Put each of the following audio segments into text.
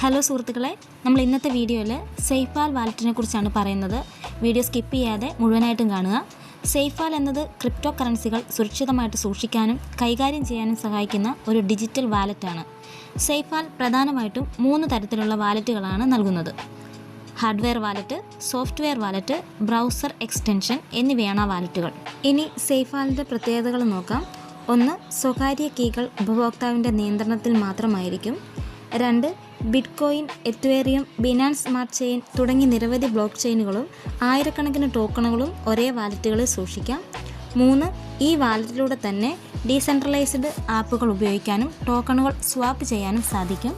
Hello സുഹൃത്തുക്കളെ, നമ്മൾ ഇന്നത്തെ വീഡിയോയിൽ സേഫ്പാൽ വാലറ്റിനെ കുറിച്ചാണ് പറയുന്നത്. വീഡിയോ സ്കിപ്പ് ചെയ്യാതെ മുഴുവനായിട്ടും കാണുക. സേഫ്പാൽ എന്നത് ക്രിപ്റ്റോ കറൻസികൾ സുരക്ഷിതമായിട്ട് സൂക്ഷിക്കാനും കൈകാര്യം ചെയ്യാനും സഹായിക്കുന്ന ഒരു ഡിജിറ്റൽ വാലറ്റാണ്. സേഫ്പാൽ പ്രധാനമായിട്ടും 3 തരത്തിലുള്ള വാലറ്റുകളാണ് നൽകുന്നത്. Hardware wallet, software wallet, browser extension എന്നിവയാണ് ആ വാലറ്റുകൾ. ഇനി സേഫ്പാലിൻ്റെ പ്രത്യേകതകൾ നോക്കാം. 1. സ്വകാര്യ കീകൾ ഉപഭോക്താവിൻ്റെ നിയന്ത്രണത്തിൽ മാത്രമായിരിക്കും. 2. ബിറ്റ്കോയിൻ, എത്വേറിയം, ബിനാൻസ് സ്മാർട്ട് ചെയിൻ തുടങ്ങി നിരവധി ബ്ലോക്ക് ചെയിനുകളും ആയിരക്കണക്കിന് ടോക്കണുകളും ഒരേ വാലറ്റുകളിൽ സൂക്ഷിക്കാം. 3. ഈ വാലറ്റിലൂടെ തന്നെ ഡീസെൻട്രലൈസ്ഡ് ആപ്പുകൾ ഉപയോഗിക്കാനും ടോക്കണുകൾ സ്വാപ്പ് ചെയ്യാനും സാധിക്കും.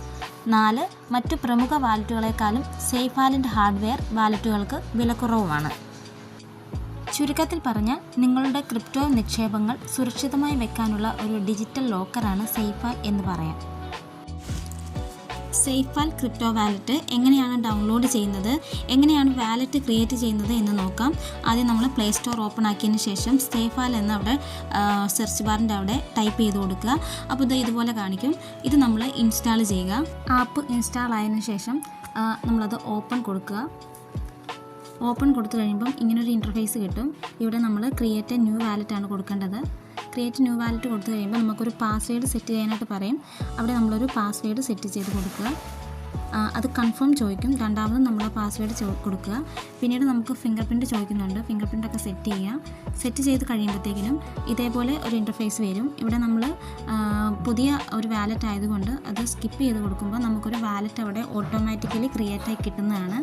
4. മറ്റു പ്രമുഖ വാലറ്റുകളെക്കാളും സേഫ്പാലിൻ്റെ ഹാർഡ്വെയർ വാലറ്റുകൾക്ക് വിലക്കുറവുമാണ്. ചുരുക്കത്തിൽ പറഞ്ഞാൽ നിങ്ങളുടെ ക്രിപ്റ്റോ നിക്ഷേപങ്ങൾ സുരക്ഷിതമായി വെക്കാനുള്ള ഒരു ഡിജിറ്റൽ ലോക്കറാണ് സേഫ്പാൽ എന്ന് പറയാം. സേഫ്പാൽ ക്രിപ്റ്റോ വാലറ്റ് എങ്ങനെയാണ് ഡൗൺലോഡ് ചെയ്യുന്നത്, എങ്ങനെയാണ് വാലറ്റ് ക്രിയേറ്റ് ചെയ്യുന്നത് എന്ന് നോക്കാം. ആദ്യം നമ്മൾ പ്ലേ സ്റ്റോർ ഓപ്പൺ ആക്കിയതിന് ശേഷം സേഫ്പാൽ എന്ന് അവിടെ സെർച്ച് ബാറിൻ്റെ അവിടെ ടൈപ്പ് ചെയ്ത് കൊടുക്കുക. അപ്പോൾ ഇത് ഇതുപോലെ കാണിക്കും. ഇത് നമ്മൾ ഇൻസ്റ്റാൾ ചെയ്യുക. ആപ്പ് ഇൻസ്റ്റാൾ ആയതിനു ശേഷം നമ്മളത് ഓപ്പൺ കൊടുക്കുക. ഓപ്പൺ കൊടുത്തു കഴിയുമ്പം ഇങ്ങനൊരു ഇൻ്റർഫേസ് കിട്ടും. ഇവിടെ നമ്മൾ ക്രിയേറ്റ് എ ന്യൂ വാലറ്റ് ആണ് കൊടുക്കേണ്ടത്. ക്രിയേറ്റ് ന്യൂ വാലറ്റ് കൊടുത്തു കഴിയുമ്പോൾ നമുക്കൊരു പാസ്വേഡ് സെറ്റ് ചെയ്യാനായിട്ട് പറയും. അവിടെ നമ്മളൊരു പാസ്വേഡ് സെറ്റ് ചെയ്ത് കൊടുക്കുക. അത് കൺഫേം ചോദിക്കും. രണ്ടാമതും നമ്മൾ പാസ്വേഡ് കൊടുക്കുക. പിന്നീട് നമുക്ക് ഫിംഗർ പ്രിൻറ്റ് ചോദിക്കുന്നുണ്ട്. ഫിംഗർ പ്രിൻ്റൊക്കെ സെറ്റ് ചെയ്യുക. സെറ്റ് ചെയ്ത് കഴിയുമ്പോഴത്തേക്കിനും ഇതേപോലെ ഒരു ഇൻ്റർഫേസ് വരും. ഇവിടെ നമ്മൾ പുതിയ ഒരു വാലറ്റ് ആയതുകൊണ്ട് അത് സ്കിപ്പ് ചെയ്ത് കൊടുക്കുമ്പോൾ നമുക്കൊരു വാലറ്റ് അവിടെ ഓട്ടോമാറ്റിക്കലി ക്രിയേറ്റ് ആയി കിട്ടുന്നതാണ്.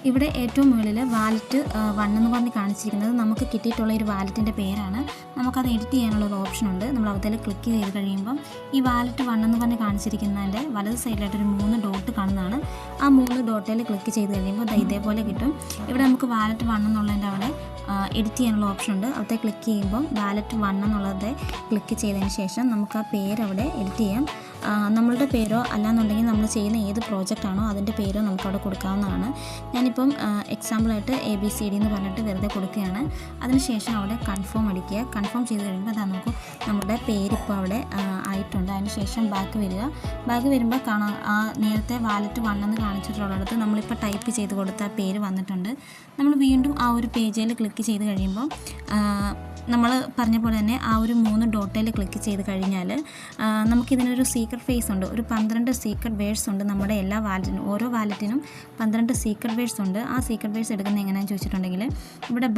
ഇവിടെ ഏറ്റവും മുകളിൽ വാലറ്റ് 1 എന്ന് പറഞ്ഞ് കാണിച്ചിരിക്കുന്നത് നമുക്ക് കിട്ടിയിട്ടുള്ള ഒരു വാലറ്റിൻ്റെ പേരാണ്. നമുക്കത് എഡിറ്റ് ചെയ്യാനുള്ള ഒരു ഓപ്ഷനുണ്ട്. നമ്മൾ അതിൽ ക്ലിക്ക് ചെയ്ത് കഴിയുമ്പം ഈ വാലറ്റ് 1 എന്ന് പറഞ്ഞ് കാണിച്ചിരിക്കുന്നതിൻ്റെ വലത് സൈഡിലായിട്ടൊരു 3 ഡോട്ട് കാണുന്നതാണ്. ആ 3 ഡോട്ടിൽ ക്ലിക്ക് ചെയ്ത് കഴിയുമ്പോൾ ഇതേപോലെ കിട്ടും. ഇവിടെ നമുക്ക് വാലറ്റ് 1 എന്നുള്ളതിൻ്റെ അവിടെ എഡിറ്റ് ചെയ്യാനുള്ള ഓപ്ഷൻ ഉണ്ട്. അവിടെ ക്ലിക്ക് ചെയ്യുമ്പം വാലറ്റ് 1 എന്നുള്ളത് ക്ലിക്ക് ചെയ്തതിന് ശേഷം നമുക്ക് ആ പേര് അവിടെ എഡിറ്റ് ചെയ്യാം. നമ്മളുടെ പേരോ അല്ലാന്നുണ്ടെങ്കിൽ നമ്മൾ ചെയ്യുന്ന ഏത് പ്രോജക്റ്റാണോ അതിൻ്റെ പേരോ നമുക്കവിടെ കൊടുക്കാവുന്നതാണ്. ഞാനിപ്പം എക്സാമ്പിളായിട്ട് ABCD എന്ന് പറഞ്ഞിട്ട് വെറുതെ കൊടുക്കുകയാണ്. അതിനുശേഷം അവിടെ കൺഫേം അടിക്കുക. കൺഫേം ചെയ്ത് കഴിയുമ്പോൾ അതാ നമുക്ക് നമ്മുടെ പേരിപ്പോൾ അവിടെ ആയിട്ടുണ്ട്. അതിനുശേഷം ബാക്ക് വരിക. ബാക്ക് വരുമ്പോൾ കാണാം ആ നേരത്തെ വാലറ്റ് 1 എന്ന് കാണിച്ചിട്ടുള്ളിടത്ത് നമ്മളിപ്പോൾ ടൈപ്പ് ചെയ്ത് കൊടുത്ത പേര് വന്നിട്ടുണ്ട്. നമ്മൾ വീണ്ടും ആ ഒരു പേജിൽ ക്ലിക്ക് ചെയ്ത് കഴിയുമ്പോൾ നമ്മൾ പറഞ്ഞ പോലെ തന്നെ ആ ഒരു 3 ഡോട്ടിൽ ക്ലിക്ക് ചെയ്ത് കഴിഞ്ഞാൽ നമുക്കിതിനൊരു സീക്രട്ട് ഫേസ് ഉണ്ട്. ഒരു 12 സീക്രട്ട് വേർഡ്സ് ഉണ്ട്. നമ്മുടെ എല്ലാ വാലറ്റിനും ഓരോ വാലറ്റിനും 12 സീക്രട്ട് വേർഡ്സ് ഉണ്ട്. ആ സീക്രട്ട് വേർഡ്സ് എടുക്കുന്നത് എങ്ങനെയാണെന്ന് ചോദിച്ചിട്ടുണ്ടെങ്കിൽ ഇവിടെ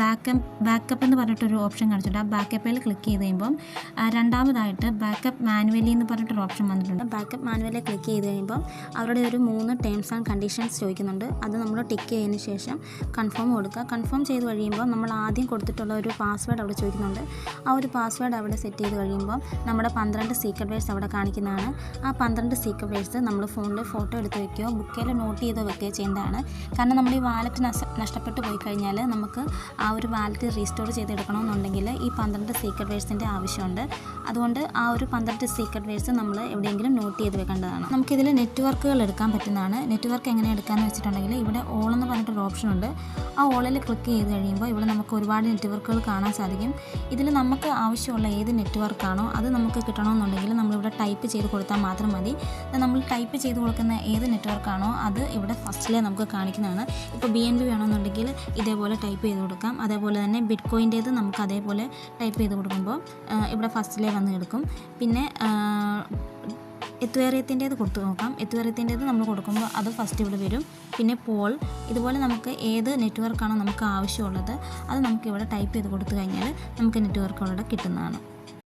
ബാക്കപ്പ് എന്ന് പറഞ്ഞിട്ടൊരു ഓപ്ഷൻ കാണിച്ചിട്ടുണ്ട്. ആ ബാക്കപ്പിൽ ക്ലിക്ക് ചെയ്ത് കഴിയുമ്പം രണ്ടാമതായിട്ട് ബാക്കപ്പ് മാനുവലി എന്ന് പറഞ്ഞിട്ടൊരു ഓപ്ഷൻ വന്നിട്ടുണ്ട്. ബാക്കപ്പ് മാനുവലി ക്ലിക്ക് ചെയ്ത് കഴിയുമ്പം അവരുടെ ഒരു 3 ടേംസ് ആൻഡ് കണ്ടീഷൻസ് ചോദിക്കുന്നുണ്ട്. അത് നമ്മൾ ടിക്ക് ചെയ്തതിന് ശേഷം കൺഫേം കൊടുക്കുക. കൺഫേം ചെയ്ത് കഴിയുമ്പോൾ നമ്മൾ ആദ്യം കൊടുത്തിട്ടുള്ള ഒരു പാസ്വേഡ് അവിടെ ചോദിക്കുന്നുണ്ട്. ആ ഒരു പാസ്വേഡ് അവിടെ സെറ്റ് ചെയ്ത് കഴിയുമ്പോൾ നമ്മുടെ 12 സീക്രട്ട് വേർഡ്സ് അവിടെ കാണിക്കുന്നതാണ്. ആ 12 സീക്രട്ട് വേർഡ്സ് നമ്മൾ ഫോണിൽ ഫോട്ടോ എടുത്ത് വയ്ക്കുകയോ ബുക്കിൽ നോട്ട് ചെയ്ത് വെക്കുകയോ ചെയ്യേണ്ടതാണ്. കാരണം നമ്മൾ ഈ വാലറ്റ് നഷ്ടപ്പെട്ടു പോയി കഴിഞ്ഞാൽ നമുക്ക് ആ ഒരു വാലറ്റ് റീസ്റ്റോർ ചെയ്തെടുക്കണമെന്നുണ്ടെങ്കിൽ ഈ 12 സീക്രട്ട് വേർഡ്സിൻ്റെ ആവശ്യമുണ്ട്. അതുകൊണ്ട് ആ ഒരു 12 സീക്രട്ട് വേർഡ്സ് നമ്മൾ എവിടെയെങ്കിലും നോട്ട് ചെയ്ത് വെക്കേണ്ടതാണ്. നമുക്കിതിൽ നെറ്റ്വർക്കുകൾ എടുക്കാൻ പറ്റുന്നതാണ്. നെറ്റ്വർക്ക് എങ്ങനെ എടുക്കാമെന്ന് വെച്ചിട്ടുണ്ടെങ്കിൽ ഇവിടെ ഓൾ എന്ന് പറഞ്ഞിട്ടൊരു ഓപ്ഷൻ ഉണ്ട്. ആ ഓളിൽ ക്ലിക്ക് ചെയ്ത് കഴിയുമ്പോൾ ഇവിടെ നമുക്ക് ഒരുപാട് നെറ്റ്വർക്കുകൾ കാണാൻ സാധിക്കും. ഇതിൽ നമുക്ക് ആവശ്യമുള്ള ഏത് നെറ്റ്വർക്കാണോ അത് നമുക്ക് കിട്ടണമെന്നുണ്ടെങ്കിൽ നമ്മളിവിടെ ടൈപ്പ് ചെയ്ത് കൊടുത്താൽ മാത്രം മതി. നമ്മൾ ടൈപ്പ് ചെയ്ത് കൊടുക്കുന്ന ഏത് നെറ്റ്വർക്കാണോ അത് ഇവിടെ ഫസ്റ്റിലെ നമുക്ക് കാണിക്കുന്നതാണ്. ഇപ്പോൾ BNB വേണമെന്നുണ്ടെങ്കിൽ ഇതേപോലെ ടൈപ്പ് ചെയ്ത് കൊടുക്കാം. അതേപോലെ തന്നെ ബിറ്റ്കോയിൻ്റേത് നമുക്ക് അതേപോലെ ടൈപ്പ് ചെയ്ത് കൊടുക്കുമ്പോൾ ഇവിടെ ഫസ്റ്റിലെ വന്ന് എടുക്കും. പിന്നെ എത്വേറിയത്തിൻ്റേത് കൊടുത്തു നോക്കാം. എത്വേറിയത്തിൻ്റേത് നമ്മൾ കൊടുക്കുമ്പോൾ അത് ഫസ്റ്റ് ഇവിടെ വരും. പിന്നെ പോൾ, ഇതുപോലെ നമുക്ക് ഏത് നെറ്റ്വർക്കാണോ നമുക്ക് ആവശ്യമുള്ളത് അത് നമുക്ക് ഇവിടെ ടൈപ്പ് ചെയ്ത് കൊടുത്തു കഴിഞ്ഞാൽ നമുക്ക് നെറ്റ്വർക്ക് അവിടെ കിട്ടുന്നതാണ്.